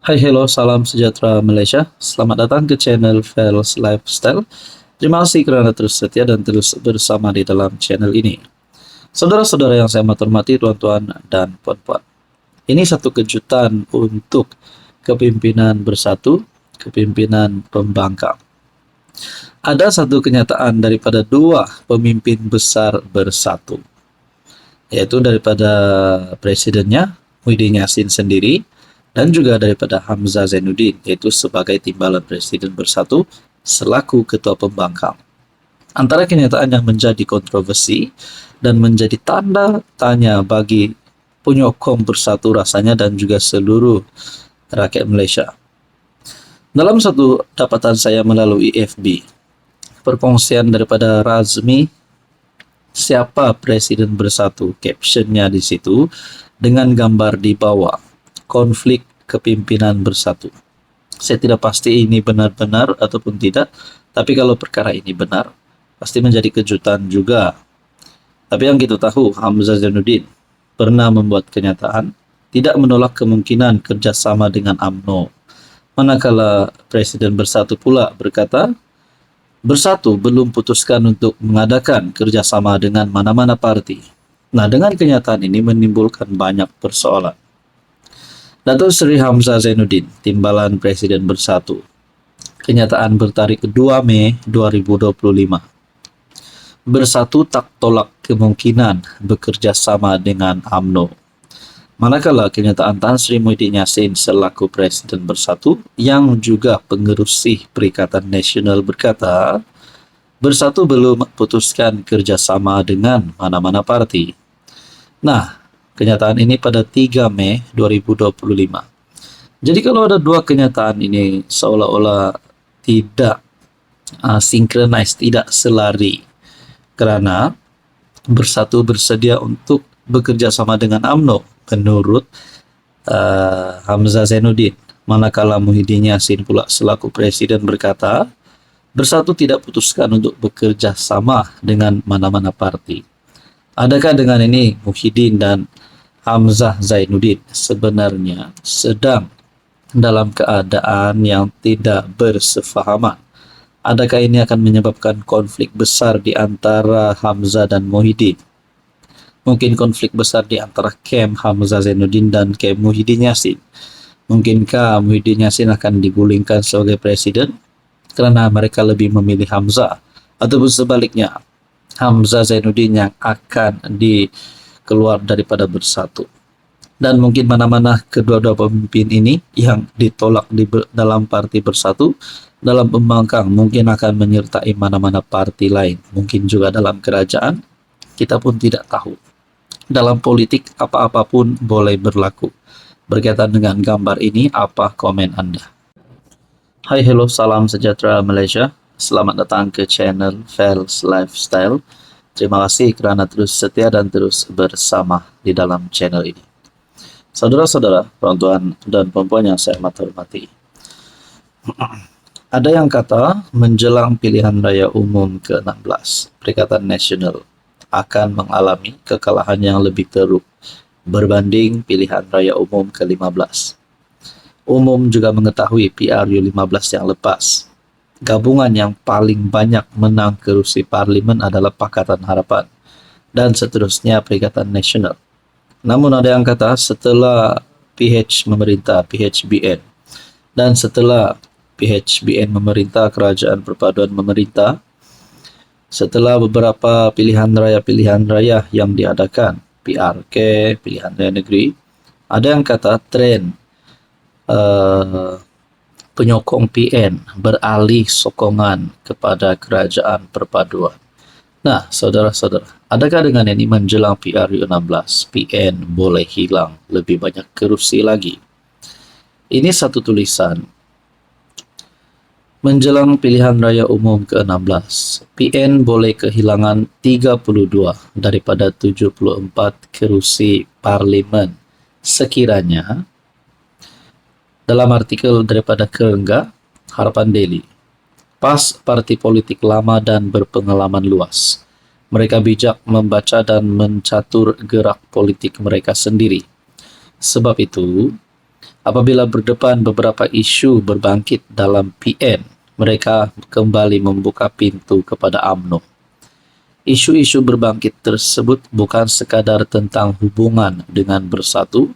Hai, hello, salam sejahtera Malaysia. Selamat datang ke channel Fels Lifestyle. Terima kasih kerana terus setia dan terus bersama di dalam channel ini. Saudara-saudara yang saya hormati, tuan-tuan dan puan-puan. Ini satu kejutan untuk kepimpinan bersatu, kepimpinan pembangkang. Ada satu kenyataan daripada dua pemimpin besar bersatu, yaitu daripada presidennya Muhyiddin Yassin sendiri dan juga daripada Hamzah Zainuddin, yaitu sebagai timbalan presiden bersatu selaku ketua pembangkang. Antara kenyataan yang menjadi kontroversi dan menjadi tanda tanya bagi penyokong bersatu rasanya dan juga seluruh rakyat Malaysia. Dalam satu dapatan saya melalui FB, perkongsian daripada Razmi, siapa presiden bersatu, captionnya di situ dengan gambar di bawah, konflik kepimpinan bersatu. Saya tidak pasti ini benar-benar ataupun tidak, tapi kalau perkara ini benar, pasti menjadi kejutan juga. Tapi yang kita tahu, Hamzah Zainuddin pernah membuat kenyataan tidak menolak kemungkinan kerjasama dengan UMNO. Manakala Presiden Bersatu pula berkata, Bersatu belum putuskan untuk mengadakan kerjasama dengan mana-mana parti. Nah, dengan kenyataan ini menimbulkan banyak persoalan. Datuk Seri Hamzah Zainuddin, Timbalan Presiden Bersatu. Kenyataan bertarikh 2 Mei 2025. Bersatu tak tolak kemungkinan bekerja sama dengan UMNO. Manakala kenyataan Tan Sri Muhyiddin Yassin selaku Presiden Bersatu yang juga pengerusi Perikatan Nasional berkata, Bersatu belum putuskan kerjasama dengan mana-mana parti. Nah, kenyataan ini pada 3 Mei 2025. Jadi kalau ada dua kenyataan ini seolah-olah tidak sinkronis, tidak selari, kerana Bersatu bersedia untuk bekerja sama dengan UMNO menurut Hamzah Zainuddin. Manakala Muhyiddin Yassin pula selaku presiden berkata, Bersatu tidak putuskan untuk bekerja sama dengan mana-mana parti. Adakah dengan ini Muhyiddin dan Hamzah Zainuddin sebenarnya sedang dalam keadaan yang tidak bersefahaman? Adakah ini akan menyebabkan konflik besar di antara Hamzah dan Muhyiddin? Mungkin konflik besar di antara kem Hamzah Zainuddin dan kem Muhyiddin Yassin. Mungkinkah Muhyiddin Yassin akan digulingkan sebagai presiden kerana mereka lebih memilih Hamzah, ataupun sebaliknya Hamzah Zainuddin yang akan dikeluar daripada Bersatu? Dan mungkin mana-mana kedua-dua pemimpin ini yang ditolak di dalam parti Bersatu, dalam pembangkang mungkin akan menyertai mana-mana parti lain, mungkin juga dalam kerajaan, kita pun tidak tahu. Dalam politik, apa-apapun boleh berlaku. Berkaitan dengan gambar ini, apa komen Anda? Hai, hello, salam sejahtera Malaysia. Selamat datang ke channel Fels Lifestyle. Terima kasih kerana terus setia dan terus bersama di dalam channel ini. Saudara-saudara, tuan-tuan dan puan-puan yang saya hormati. Ada yang kata menjelang pilihan raya umum ke-16, Perikatan Nasional akan mengalami kekalahan yang lebih teruk berbanding pilihan raya umum ke-15. Umum juga mengetahui PRU15 yang lepas, gabungan yang paling banyak menang kerusi parlimen adalah Pakatan Harapan dan seterusnya Perikatan Nasional. Namun ada yang kata setelah PH memerintah PHBN dan setelah PHBN memerintah Kerajaan Perpaduan memerintah, setelah beberapa pilihan raya yang diadakan, PRK, pilihan raya negeri, ada yang kata tren penyokong PN beralih sokongan kepada Kerajaan Perpaduan. Nah, saudara-saudara, adakah dengan ini menjelang PRU16, PN boleh hilang lebih banyak kerusi lagi? Ini satu tulisan. Menjelang pilihan raya umum ke-16, PN boleh kehilangan 32 daripada 74 kerusi parlimen sekiranya, dalam artikel daripada Kerengga, Harapan Daily, PAS parti politik lama dan berpengalaman luas. Mereka bijak membaca dan mencatur gerak politik mereka sendiri. Sebab itu, Apabila berdepan beberapa isu berbangkit dalam PN, mereka kembali membuka pintu kepada UMNO. Isu-isu berbangkit tersebut bukan sekadar tentang hubungan dengan Bersatu,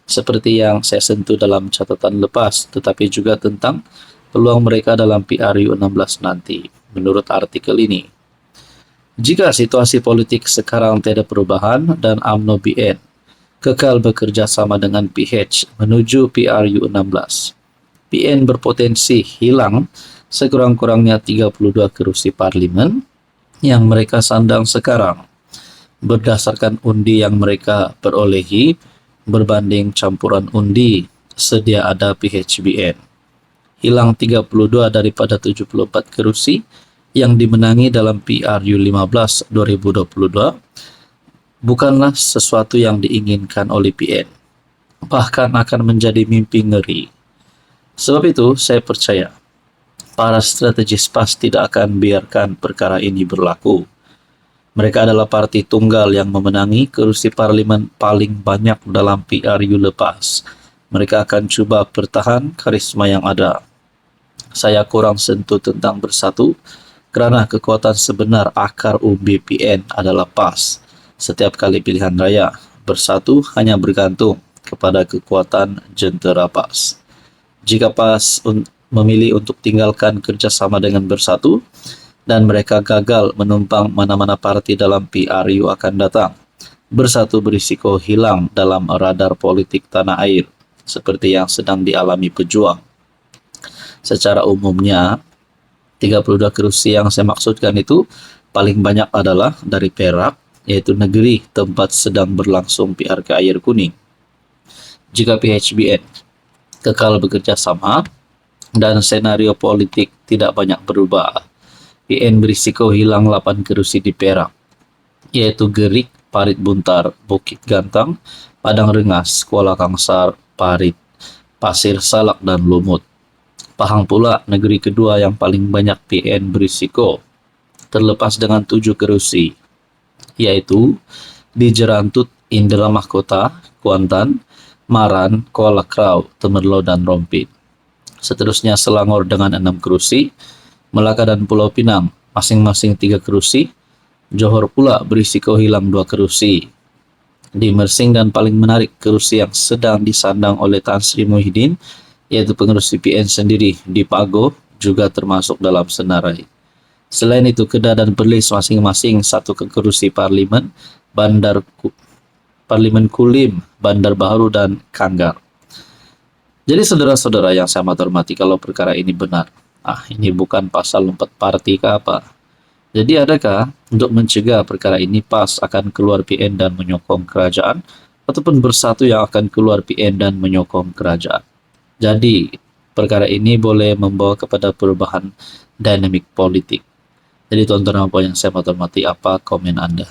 seperti yang saya sentuh dalam catatan lepas, tetapi juga tentang peluang mereka dalam PRU 16 nanti, menurut artikel ini. Jika situasi politik sekarang tidak perubahan dan UMNO BN kekal bekerja sama dengan PH menuju PRU 16, PN berpotensi hilang sekurang-kurangnya 32 kursi parlimen yang mereka sandang sekarang berdasarkan undi yang mereka perolehi berbanding campuran undi sedia ada PHBN. Hilang 32 daripada 74 kursi yang dimenangi dalam PRU 15 2022 bukanlah sesuatu yang diinginkan oleh PN, bahkan akan menjadi mimpi ngeri. Sebab itu, saya percaya para strategis PAS tidak akan biarkan perkara ini berlaku. Mereka adalah parti tunggal yang memenangi kursi parlimen paling banyak dalam PRU lepas. Mereka akan cuba pertahan karisma yang ada. Saya kurang sentuh tentang Bersatu kerana kekuatan sebenar akar umbi PN adalah PAS. Setiap kali pilihan raya, Bersatu hanya bergantung kepada kekuatan jentera PAS. Jika PAS memilih untuk tinggalkan kerjasama dengan Bersatu dan mereka gagal menumpang mana-mana parti dalam PRU akan datang, Bersatu berisiko hilang dalam radar politik tanah air seperti yang sedang dialami pejuang. Secara umumnya, 32 kursi yang saya maksudkan itu paling banyak adalah dari Perak, yaitu negeri tempat sedang berlangsung PRK Air Kuning. Jika PHBN kekal bekerja sama dan senario politik tidak banyak berubah, PN berisiko hilang 8 kursi di Perak, yaitu Gerik, Parit Buntar, Bukit Gantang, Padang Rengas, Kuala Kangsar, Parit, Pasir Salak, dan Lumut. Pahang pula negeri kedua yang paling banyak PN berisiko, terlepas dengan 7 kursi, yaitu di Jerantut, Indra Mahkota, Kuantan, Maran, Kuala Krau, Temerloh, dan Rompin. Seterusnya Selangor dengan 6 kursi, Melaka dan Pulau Pinang masing-masing 3 kursi, Johor pula berisiko hilang 2 kursi. Di Mersing dan paling menarik kursi yang sedang disandang oleh Tan Sri Muhyiddin, yaitu pengurus PN sendiri di Pago, juga termasuk dalam senarai. Selain itu, Kedah dan Perlis masing-masing 1 kursi parlimen, Parlimen Kulim, Bandar Baharu, dan Kanggar. Jadi saudara-saudara yang saya hormati, kalau perkara ini benar, ini bukan pasal lompat parti ke apa. Jadi adakah untuk mencegah perkara ini PAS akan keluar PN dan menyokong kerajaan, ataupun Bersatu yang akan keluar PN dan menyokong kerajaan? Jadi perkara ini boleh membawa kepada perubahan dinamik politik. Jadi tuan-tuan dan puan yang saya hormati, apa komen Anda?